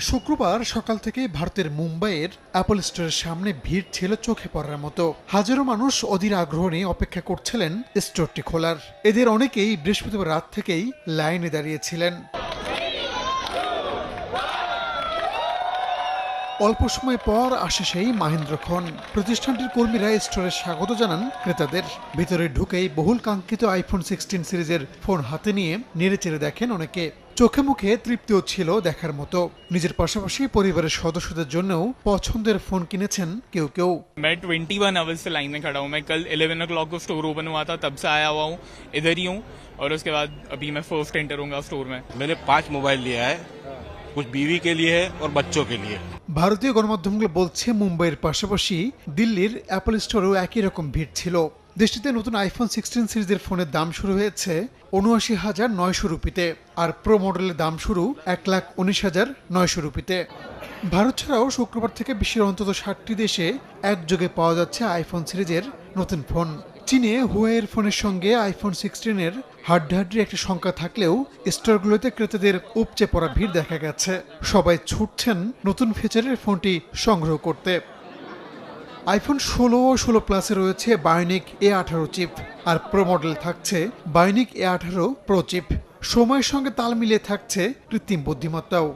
শুক্রবার সকাল থেকে ভারতের মুম্বাইয়ের অ্যাপল স্টোরের সামনে ভিড় ছিল চোখে পড়ার মতো। হাজারো মানুষ অধীর আগ্রহ নিয়ে অপেক্ষা করছিলেন স্টোরটি খোলার। এদের অনেকেই বৃহস্পতিবার রাত থেকেই লাইনে দাঁড়িয়েছিলেন। অল্প সময় পর আসে সেই মাহেন্দ্রক্ষণ। প্রতিষ্ঠানটির কর্মীরা স্টোরে স্বাগত জানান ক্রেতাদের। ভিতরে ঢুকেই বহুল কাঙ্ক্ষিত আইফোন 16 সিরিজের ফোন হাতে নিয়ে নেড়েচেড়ে দেখেন অনেকে। চোখে মুখে তৃপ্তিও ছিল দেখার মতো। নিজের পাশাপাশি পরিবারের সদস্যদের জন্যও পছন্দের ফোন কিনেছেন কেউ কেউ। मैं 21 आवर्स से लाइन में खड़ा हूँ। मैं कल 11 o'clock को स्टोर ओपन हुआ था, तब से आया हुआ हूँ, इधर ही हूँ। और उसके बाद अभी मैं फर्स्ट एंटर होऊंगा स्टोर में। मैंने 5 मोबाइल लिया है, कुछ बीवी के लिए है और बच्चों के लिए। ভারতীয় গণমাধ্যমগুলো বলছে মুম্বাইয়ের পাশাপাশি দিল্লির অ্যাপল স্টোরেও একই রকম ভিড় ছিল। দেশটিতে নতুন আইফোন 16 সিরিজের ফোনের দাম শুরু হয়েছে ৭৯,৯০০ রুপিতে, আর প্রো মডেলের দাম শুরু ১,১৯,৯০০ রুপিতে। ভারত ছাড়াও শুক্রবার থেকে বিশ্বের অন্তত ৬০টি দেশে একযোগে পাওয়া যাচ্ছে আইফোন সিরিজের নতুন ফোন। চীনে হুয়াওয়ের ফোনের সঙ্গে আইফোন 16-এর হাড্ডাহাড্ডির একটা সংখ্যা থাকলেও স্টোরগুলোতে ক্রেতাদের উপচে পড়া ভিড় দেখা গেছে। সবাই ছুটছেন নতুন ফিচারের ফোনটি সংগ্রহ করতে। আইফোন 16 ও 16 প্লাসে রয়েছে বায়োনিক A18 চিপ, আর প্রো মডেল থাকছে বায়োনিক A18 প্রো চিপ। সময়ের সঙ্গে তাল মিলিয়ে থাকছে কৃত্রিম বুদ্ধিমত্তাও।